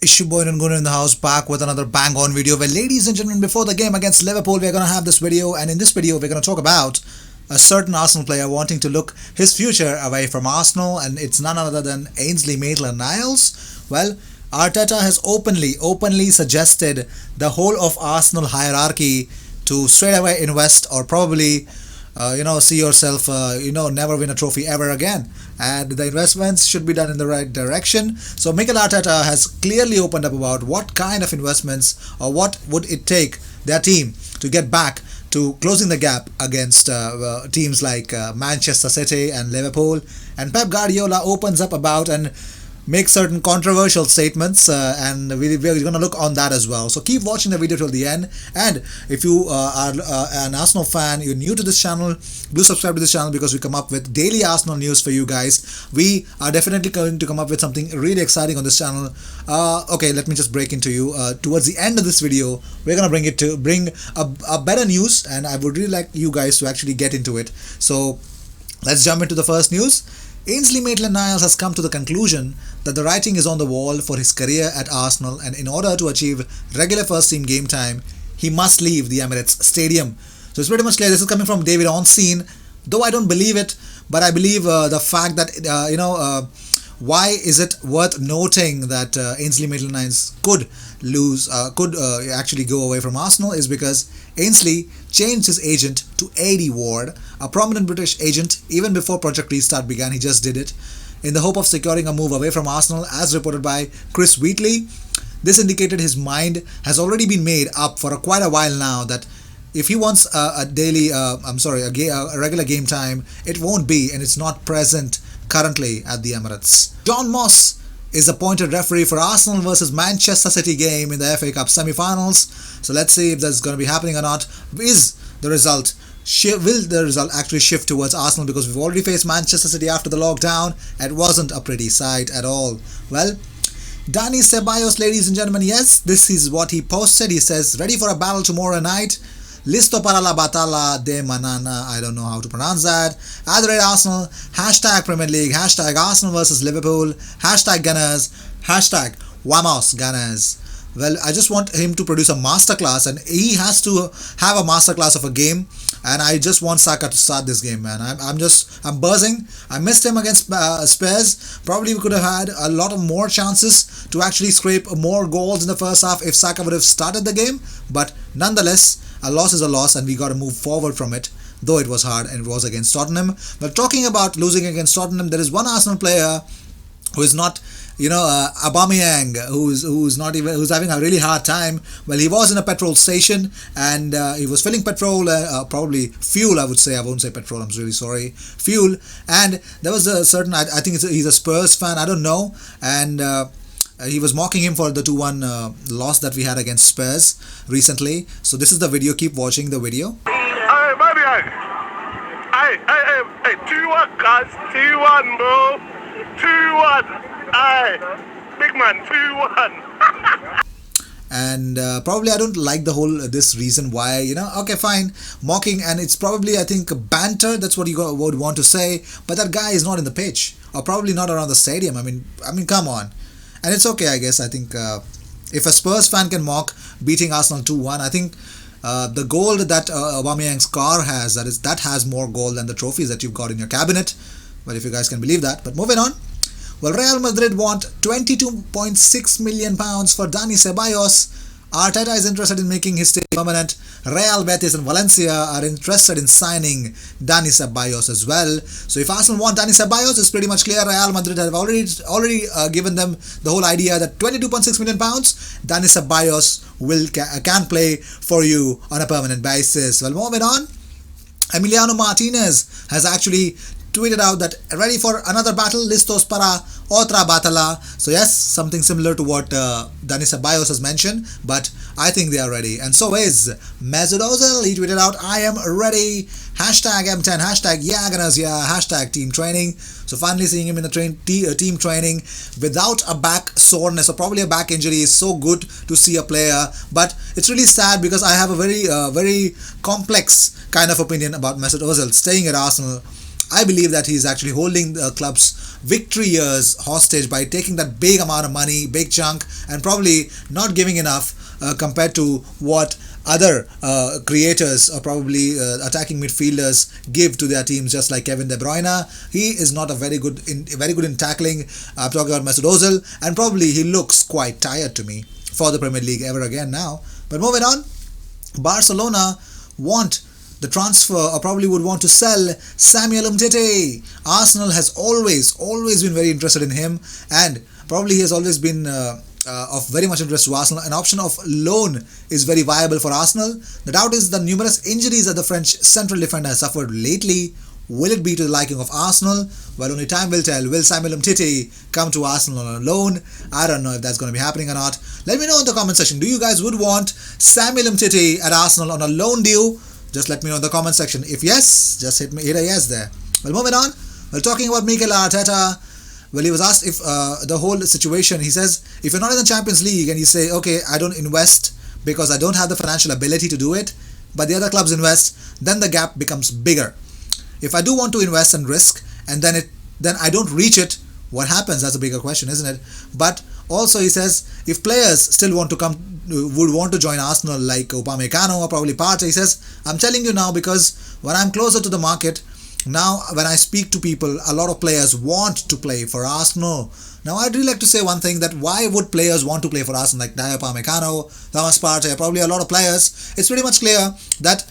It's your boy Nungunu in the house, back with another bang on video. Well, ladies and gentlemen, before the game against Liverpool, we're going to have this video, and in this video, we're going to talk about a certain Arsenal player wanting to look his future away from Arsenal, and it's none other than Ainsley Maitland-Niles. Well, Arteta has openly suggested the whole of Arsenal hierarchy to straight away invest or probably see yourself, never win a trophy ever again. And the investments should be done in the right direction. So Mikel Arteta has clearly opened up about what kind of investments or what would it take their team to get back to closing the gap against teams like Manchester City and Liverpool. And Pep Guardiola opens up about and make certain controversial statements, and we're going to look on that as well. So keep watching the video till the end, and if you are an Arsenal fan, you're new to this channel, do subscribe to this channel because we come up with daily Arsenal news for you guys. We are definitely going to come up with something really exciting on this channel. Okay, let me just break into you. Towards the end of this video, we're going to bring a better news, and I would really like you guys to actually get into it. So let's jump into the first news. Ainsley Maitland-Niles has come to the conclusion that the writing is on the wall for his career at Arsenal, and in order to achieve regular first team game time, he must leave the Emirates Stadium. So it's pretty much clear. This is coming from David Ornstein, though I don't believe it, but I believe the fact that why is it worth noting that Ainsley Maitland-Niles could actually go away from Arsenal is because Ainsley changed his agent to A.D. Ward, a prominent British agent. Even before Project Restart began, he just did it in the hope of securing a move away from Arsenal, as reported by Chris Wheatley. This indicated his mind has already been made up for quite a while now that if he wants a regular game time, it won't be, and it's not present currently at the Emirates. John Moss is appointed referee for Arsenal versus Manchester City game in the FA Cup semi-finals. So let's see if that's going to be happening or not. Will the result actually shift towards Arsenal, because we've already faced Manchester City after the lockdown. It wasn't a pretty sight at all. Well, Dani Ceballos, ladies and gentlemen, yes, this is what he posted. He says, ready for a battle tomorrow night. Listo para la batalla de manana. I don't know how to pronounce that. @Arsenal, #Premier League, #Arsenal versus Liverpool, #Gunners, #Vamos Gunners. Well, I just want him to produce a masterclass, and he has to have a masterclass of a game. And I just want Saka to start this game, man. I'm buzzing. I missed him against Spurs. Probably we could have had a lot of more chances to actually scrape more goals in the first half if Saka would have started the game. But nonetheless, a loss is a loss, and we got to move forward from it, though it was hard and it was against Tottenham. But talking about losing against Tottenham, there is one Arsenal player who is not, Aubameyang, who's having a really hard time. Well, he was in a petrol station, and he was filling petrol, probably fuel, I would say. I won't say petrol, I'm really sorry. Fuel. And there was a certain, I think he's a Spurs fan, I don't know. And he was mocking him for the 2-1 loss that we had against Spurs recently. So this is the video. Keep watching the video. Hey, Aubameyang! Hey, 2-1, guys. 2-1, bro. 2-1. Hey, big man, 2-1. And probably I don't like the whole this reason why, okay, fine, mocking, and it's probably, I think, banter. That's what you would want to say. But that guy is not in the pitch, or probably not around the stadium. I mean, come on. And it's okay, I guess. I think if a Spurs fan can mock beating Arsenal 2-1, I think the goal that Aubameyang's car has, that has more gold than the trophies that you've got in your cabinet. But if you guys can believe that. But moving on. Well, Real Madrid want £22.6 million for Dani Ceballos. Arteta is interested in making his stay permanent. Real Betis and Valencia are interested in signing Dani Ceballos as well. So if Arsenal want Dani Ceballos, it's pretty much clear. Real Madrid have already given them the whole idea that £22.6 million, Dani Ceballos can play for you on a permanent basis. Well, moving on. Emiliano Martinez has actually tweeted out that ready for another battle, listos para otra batalla. So yes, something similar to what Dani Ceballos has mentioned, but I think they are ready. And so is Mesut Ozil. He tweeted out, I am ready, #M10, #Gunners, #team training. So finally seeing him in the team training without a back soreness or probably a back injury is so good to see a player. But it's really sad because I have a very complex kind of opinion about Mesut Ozil staying at Arsenal I believe that he's actually holding the club's victory years hostage by taking that big amount of money, big chunk, and probably not giving enough compared to what other creators or probably attacking midfielders give to their teams, just like Kevin De Bruyne. He is not a very good in tackling. I'm talking about Mesut Ozil, and probably he looks quite tired to me for the Premier League ever again now. But moving on, Barcelona want the transfer or probably would want to sell Samuel Umtiti. Arsenal has always been very interested in him, and probably he has always been of very much interest to Arsenal. An option of loan is very viable for Arsenal. The doubt is the numerous injuries that the French central defender has suffered lately. Will it be to the liking of Arsenal? Well, only time will tell. Will Samuel Umtiti come to Arsenal on a loan? I don't know if that's going to be happening or not. Let me know in the comment section. Do you guys would want Samuel Umtiti at Arsenal on a loan deal? Just let me know in the comment section. If yes, just hit a yes there. Well, moving on. Well, talking about Mikel Arteta. Well, he was asked if the whole situation, he says, if you're not in the Champions League and you say, okay, I don't invest because I don't have the financial ability to do it, but the other clubs invest, then the gap becomes bigger. If I do want to invest and risk, and then I don't reach it, what happens? That's a bigger question, isn't it? But also he says, if players still would want to join Arsenal like Upamecano or probably Partey, he says, I'm telling you now because when I'm closer to the market, now when I speak to people, a lot of players want to play for Arsenal. Now I'd really like to say one thing, that why would players want to play for Arsenal like Dayot Upamecano, Thomas Partey, probably a lot of players. It's pretty much clear that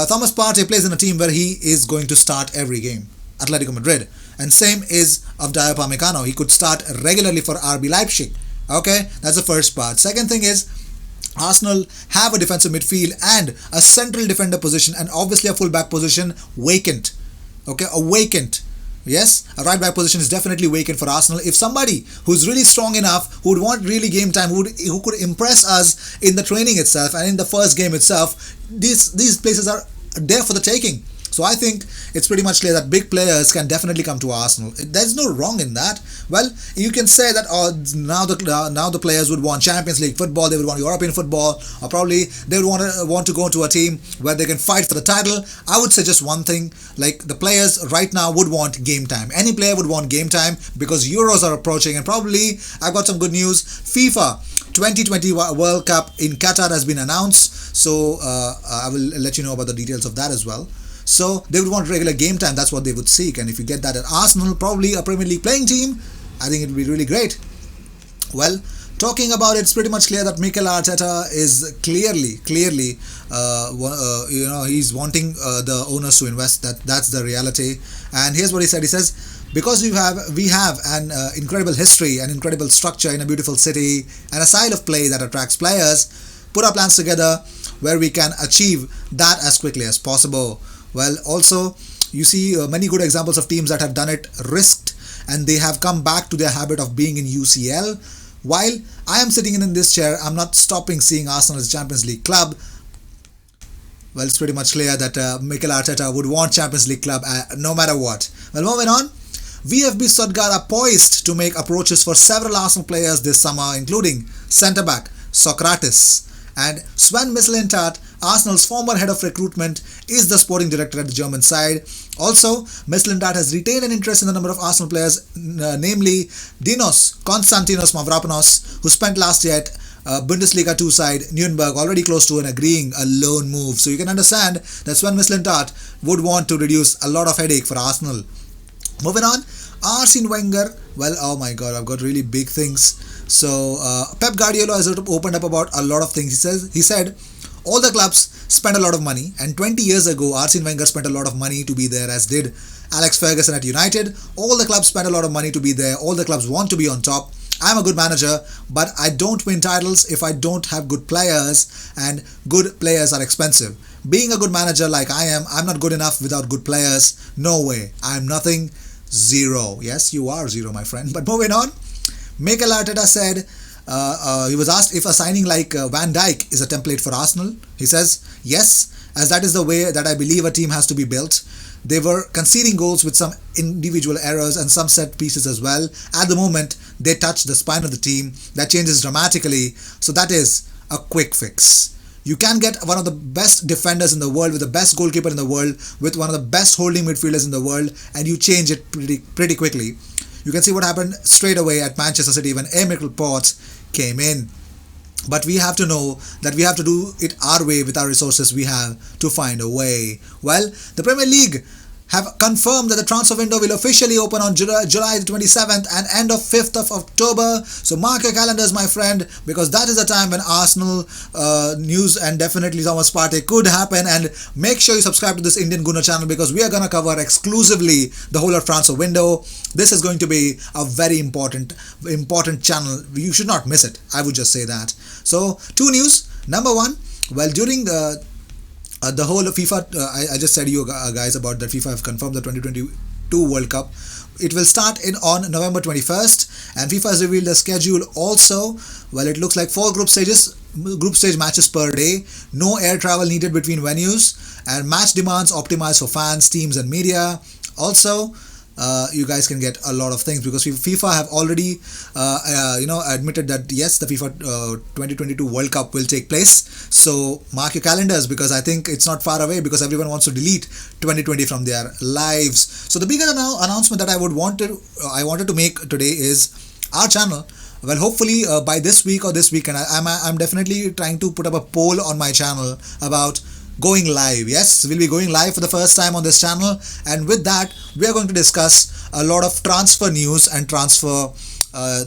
Thomas Partey plays in a team where he is going to start every game, Atletico Madrid. And same is of Dayot Upamecano. He could start regularly for RB Leipzig. Okay, that's the first part. Second thing is, Arsenal have a defensive midfield and a central defender position and obviously a full back position vacant. Okay, a vacant. Yes, a right back position is definitely vacant for Arsenal. If somebody who's really strong enough, who would want really game time, who could impress us in the training itself and in the first game itself, these places are there for the taking. So I think it's pretty much clear that big players can definitely come to Arsenal. There's no wrong in that. Well, you can say that now the players would want Champions League football, they would want European football, or probably they would want to go to a team where they can fight for the title. I would say just one thing, like the players right now would want game time. Any player would want game time because Euros are approaching, and probably I've got some good news. FIFA 2020 World Cup in Qatar has been announced, so I will let you know about the details of that as well. So they would want regular game time. That's what they would seek. And if you get that at Arsenal, probably a Premier League playing team, I think it would be really great. Well, talking about it, it's pretty much clear that Mikel Arteta is clearly, he's wanting the owners to invest. That's the reality. And here's what he said. He says, because we have an incredible history, an incredible structure in a beautiful city, and a style of play that attracts players, put our plans together where we can achieve that as quickly as possible. Well, also, you see many good examples of teams that have done it, risked, and they have come back to their habit of being in UCL. While I am sitting in this chair, I'm not stopping seeing Arsenal as a Champions League club. Well, it's pretty much clear that Mikel Arteta would want Champions League club no matter what. Well, moving on. VfB Stuttgart are poised to make approaches for several Arsenal players this summer, including centre-back Sokratis. And Sven Mislintat, Arsenal's former head of recruitment, is the sporting director at the German side. Also, Mislintat has retained an interest in a number of Arsenal players, namely Konstantinos Mavropanos, who spent last year at Bundesliga 2 side Nuremberg, already close to agreeing a loan move. So you can understand that Sven Mislintat would want to reduce a lot of headache for Arsenal. Moving on, Arsene Wenger. Well, oh my God, I've got really big things. So Pep Guardiola has opened up about a lot of things. He said all the clubs spend a lot of money, and 20 years ago Arsene Wenger spent a lot of money to be there, as did Alex Ferguson at United. All the clubs spend a lot of money to be there. All the clubs want to be on top. I'm a good manager, but I don't win titles if I don't have good players, and good players are expensive. Being a good manager like I am, I'm not good enough without good players. No way. I'm nothing. Zero. Yes, you are zero, my friend. But moving on, Mikel Arteta said, he was asked if a signing like Van Dijk is a template for Arsenal. He says, yes, as that is the way that I believe a team has to be built. They were conceding goals with some individual errors and some set pieces as well. At the moment, they touch the spine of the team. That changes dramatically. So that is a quick fix. You can get one of the best defenders in the world with the best goalkeeper in the world with one of the best holding midfielders in the world, and you change it pretty quickly. You can see what happened straight away at Manchester City when Emil Potts came in. But we have to know that we have to do it our way with our resources. We have to find a way. Well, the Premier League have confirmed that the transfer window will officially open on July the 27th and end of 5th of October. So mark your calendars, my friend, because that is the time when Arsenal news and definitely Thomas Partey could happen. And make sure you subscribe to this Indian Gooner channel, because we are going to cover exclusively the whole of transfer window. This is going to be a very important channel. You should not miss it. I would just say that. So, two news. Number one, well, during the whole of FIFA, I just said you guys about that FIFA have confirmed the 2022 World Cup. It will start on November 21st, and FIFA has revealed the schedule also. Well, it looks like 4 group stage matches per day, no air travel needed between venues, and match demands optimized for fans, teams, and media. Also, you guys can get a lot of things because FIFA have already admitted that yes, the FIFA 2022 World Cup will take place. So mark your calendars, because I think it's not far away, because everyone wants to delete 2020 from their lives. So the bigger announcement that I wanted to make today is our channel. Well, hopefully by this week or this weekend, I'm definitely trying to put up a poll on my channel about going live. Yes, we'll be going live for the first time on this channel, and with that we are going to discuss a lot of transfer news and transfer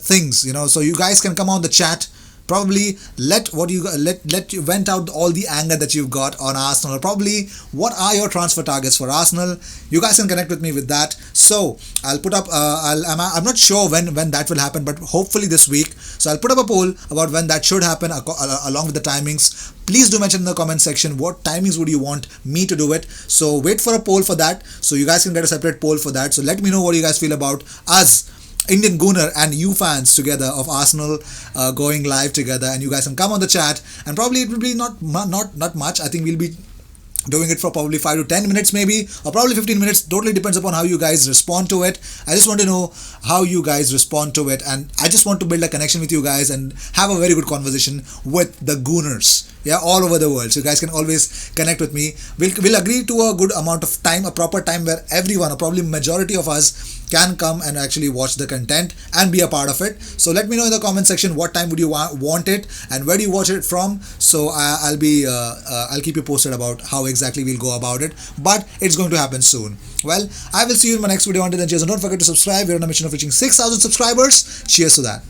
things, so you guys can come on the chat. Probably let you vent out all the anger that you've got on Arsenal, or probably what are your transfer targets for Arsenal. You guys can connect with me with that. So I'll put up I'm not sure when that will happen, but hopefully this week. So I'll put up a poll about when that should happen along with the timings. Please do mention in the comment section what timings would you want me to do it. So wait for a poll for that, so you guys can get a separate poll for that. So let me know what you guys feel about us, Indian Gooner, and you fans together of Arsenal going live together. And you guys can come on the chat, and probably it will be not much. I think we'll be doing it for probably 5 to 10 minutes maybe, or probably 15 minutes. Totally depends upon how you guys respond to it. I just want to know how you guys respond to it, and I just want to build a connection with you guys and have a very good conversation with the Gooners, all over the world. So you guys can always connect with me. We'll agree to a good amount of time, a proper time where everyone, or probably majority of us, can come and actually watch the content and be a part of it. So let me know in the comment section what time would you want it, and where do you watch it from. So I'll keep you posted about how exactly we'll go about it, but it's going to happen soon. Well, I will see you in my next video. Until then, cheers, and don't forget to subscribe. We're on a mission of reaching 6,000 subscribers. Cheers to that.